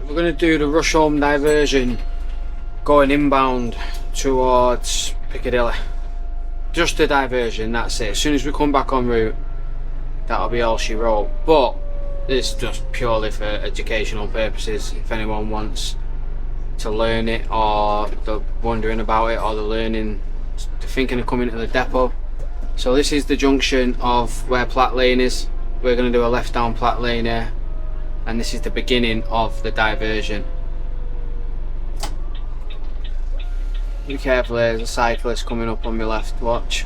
We're going to do the Rusholme diversion going inbound towards Piccadilly. Just a diversion, that's it. As soon as we come back en route, that'll be all she wrote. But it's just purely for educational purposes. If anyone wants to learn it, or they're wondering about it, or they're learning, they're thinking of coming to the depot. So this is the junction of where Plat Lane is. We're going to do a left down Plat Lane here. And this is the beginning of the diversion. Be careful, there's a cyclist coming up on my left, watch.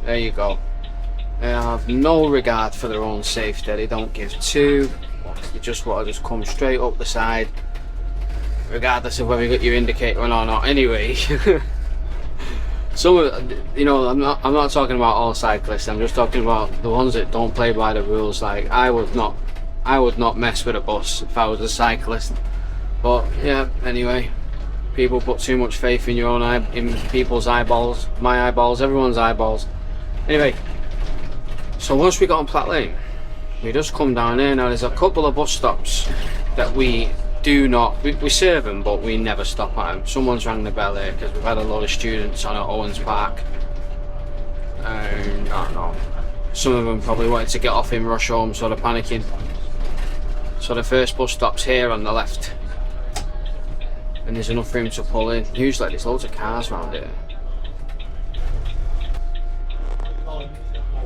There you go. They have no regard for their own safety, they don't give two. They just want to just come straight up the side, regardless of whether you got your indicator on or not. Anyway, some of, you know, I'm not talking about all cyclists, I'm just talking about the ones that don't play by the rules. Like, I would not mess with a bus if I was a cyclist. But yeah, anyway, people put too much faith in in people's eyeballs, my eyeballs, everyone's eyeballs. Anyway, so once we got on Plat Lane, we just come down here. Now there's a couple of bus stops that we do not, we serve them, but we never stop at them. Someone's rang the bell here because we've had a lot of students on at Owens Park. I don't know, some of them probably wanted to get off in Rusholme, so they're panicking. So the first bus stop's here on the left, and there's enough room to pull in. Usually there's loads of cars around here.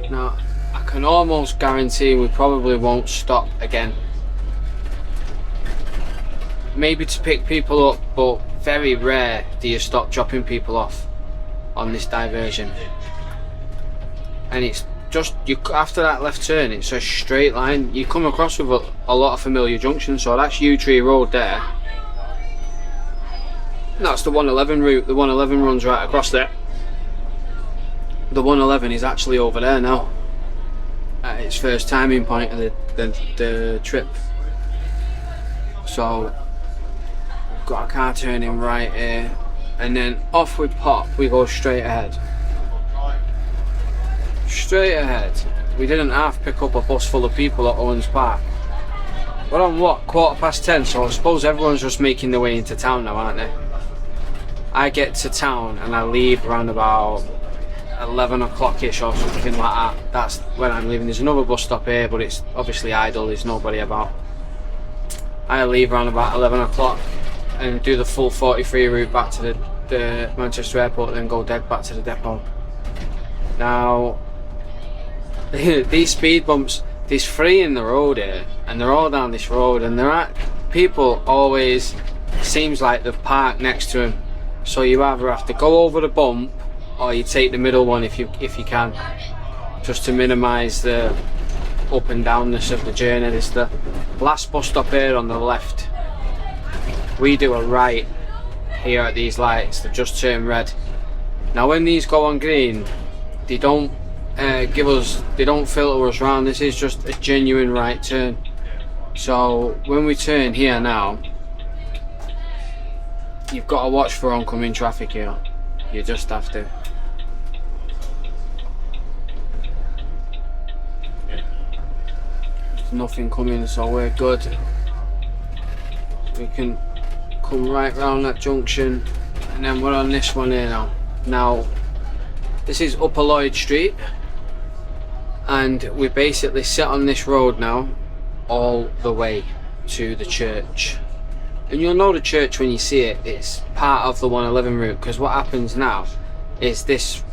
Now I can almost guarantee we probably won't stop again. Maybe to pick people up, but very rare do you stop dropping people off on this diversion. And it's just, after that left turn, it's a straight line. You come across with a lot of familiar junctions. So that's Yew Tree Road there. And that's the 111 route. The 111 runs right across there. The 111 is actually over there now, at its first timing point of the trip. So we've got a car turning right here, and then off we pop. We go straight ahead. Straight ahead. We didn't half pick up a bus full of people at Owens Park. We're on what, 10:15, so I suppose everyone's just making their way into town now, aren't they? I get to town and I leave around about 11 o'clock-ish or something like that. That's when I'm leaving. There's another bus stop here, but it's obviously idle, there's nobody about. I leave around about 11 o'clock and do the full 43 route back to the Manchester airport, then go dead back to the depot. Now, these speed bumps, there's 3 in the road here, and they're all down this road, and people always, seems like they've parked next to him. So you either have to go over the bump, or you take the middle one if you can, just to minimise the up and downness of the journey. This is the last bus stop here on the left. We do a right here at these lights, they've just turned red. Now when these go on green, they don't they don't filter us around. This is just a genuine right turn. So when we turn here now, you've got to watch for oncoming traffic here. You just have to. There's nothing coming, so we're good. We can come right round that junction, and then we're on this one here now. Now this is Upper Lloyd Street, and we basically sit on this road now all the way to the church. And you'll know the church when you see it. It's part of the 111 route, because what happens now is this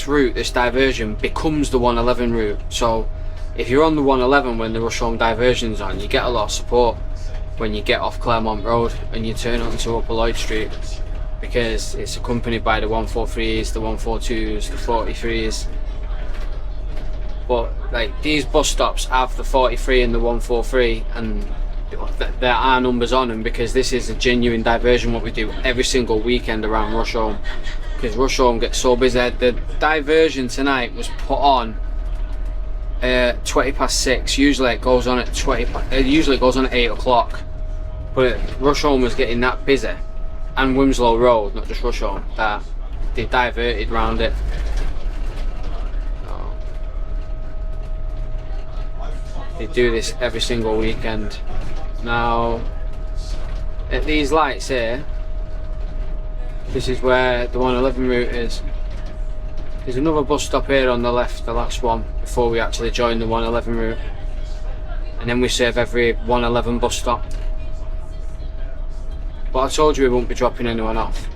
route, this diversion, becomes the 111 route. So if you're on the 111 when the Rusholme diversion's on, you get a lot of support. when you get off Claremont Road and you turn onto Upper Lloyd Street, because it's accompanied by the 143s, the 142s, the 43s. But like these bus stops have the 43 and the 143, and there are numbers on them, because this is a genuine diversion what we do every single weekend around Rusholme, because Rusholme gets so busy. The diversion tonight was put on 20 past 6. Usually it goes on at 8 o'clock, but Rusholme was getting that busy, and Wilmslow Road, not just Rusholme, that they diverted round it. They do this every single weekend. Now, at these lights here, this is where the 111 route is. There's another bus stop here on the left, the last one, before we actually join the 111 route. And then we serve every 111 bus stop. But I told you we won't be dropping anyone off.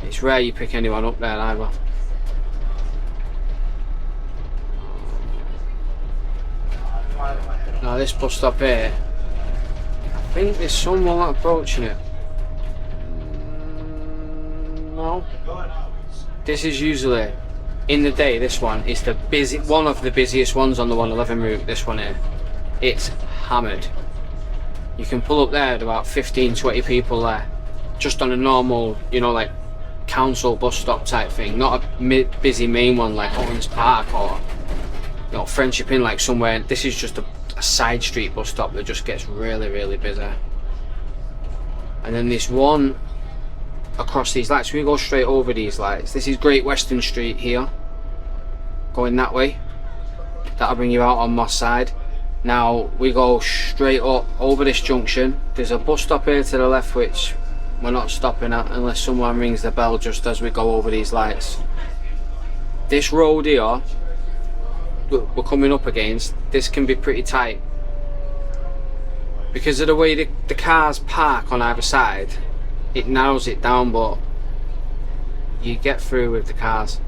It's rare you pick anyone up there either. Now this bus stop here, I think there's someone approaching it. No. This is usually, in the day, this one is one of the busiest ones on the 111 route, this one here. It's hammered. You can pull up there at about 15-20 people there, just on a normal, you know, like council bus stop type thing, not a busy main one like Owens Park or, you know, Friendship Inn, like somewhere. This is just a side street bus stop that just gets really busy. And then this one across these lights, we go straight over these lights. This is Great Western Street here, going that way. That'll bring you out on Moss side. Now we go straight up over this junction. There's a bus stop here to the left which we're not stopping at unless someone rings the bell just as we go over these lights. This road here we're coming up against, this can be pretty tight because of the way the cars park on either side. It narrows it down, but you get through with the cars.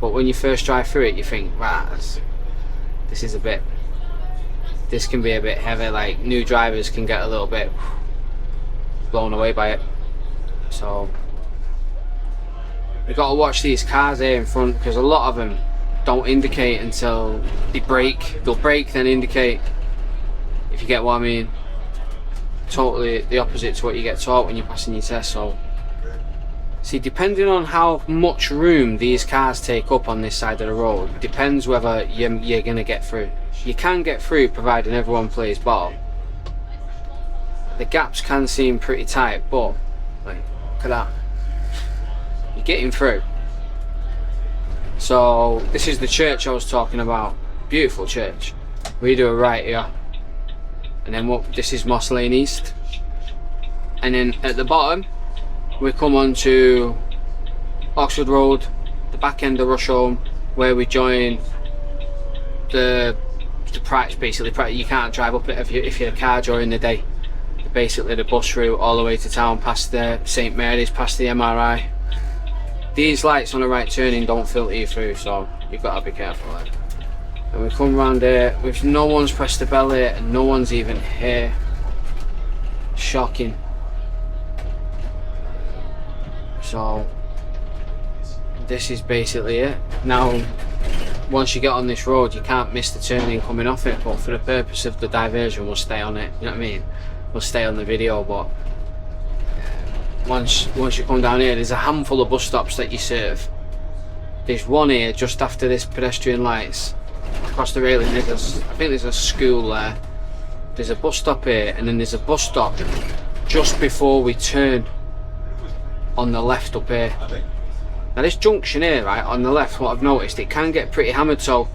But when you first drive through it, you think, wow, this can be a bit heavy. Like, new drivers can get a little bit blown away by it. So we got to watch these cars here in front, because a lot of them don't indicate until they brake. They'll brake then indicate, if you get what I mean. Totally the opposite to what you get taught when you're passing your test. So see, depending on how much room these cars take up on this side of the road, depends whether you're gonna get through. You can get through providing everyone plays ball. The gaps can seem pretty tight, but like, look at that, you're getting through. So this is the church I was talking about. Beautiful church. We do a right here, and then this is Moss Lane East, and then at the bottom we come on to Oxford Road, the back end of Rusholme, where we join the Plat. Basically, you can't drive up it if you're a car during the day. Basically the bus route all the way to town, past the St Mary's, past the MRI. These lights on the right turning don't filter you through, so you've got to be careful there. And we come round here, with no one's pressed the bell here, and no one's even here. Shocking. So this is basically it. Now once you get on this road, you can't miss the turning coming off it, but for the purpose of the diversion we'll stay on it, you know what I mean? We'll stay on the video. But once you come down here, there's a handful of bus stops that you serve. There's one here just after this pedestrian lights, across the railing. I think there's a school there. There's a bus stop here, and then there's a bus stop just before we turn on the left up here. Now this junction here, right, on the left, what I've noticed, it can get pretty hammered. So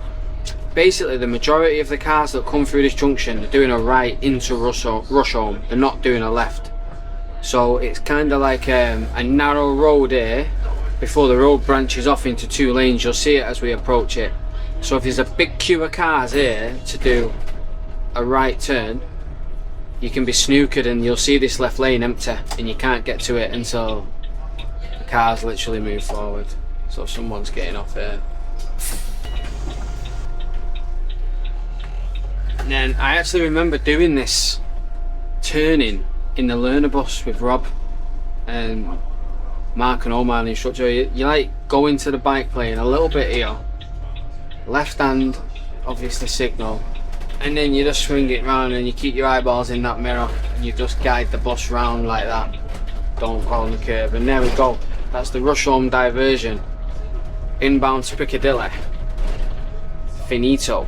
basically the majority of the cars that come through this junction are doing a right into Rusholme. They're not doing a left. So it's kind of like a narrow road here before the road branches off into two lanes. You'll see it as we approach it. So if there's a big queue of cars here to do a right turn, you can be snookered and you'll see this left lane empty, and you can't get to it until the cars literally move forward. So someone's getting off here. And then I actually remember doing this turning in the learner bus with Rob and Mark and Omar, the instructor. You like go into the bike lane a little bit here, left hand obviously signal, and then you just swing it round and you keep your eyeballs in that mirror and you just guide the bus round like that. Don't go on the curve. And there we go. That's the Rusholme diversion. Inbound to Piccadilly. Finito.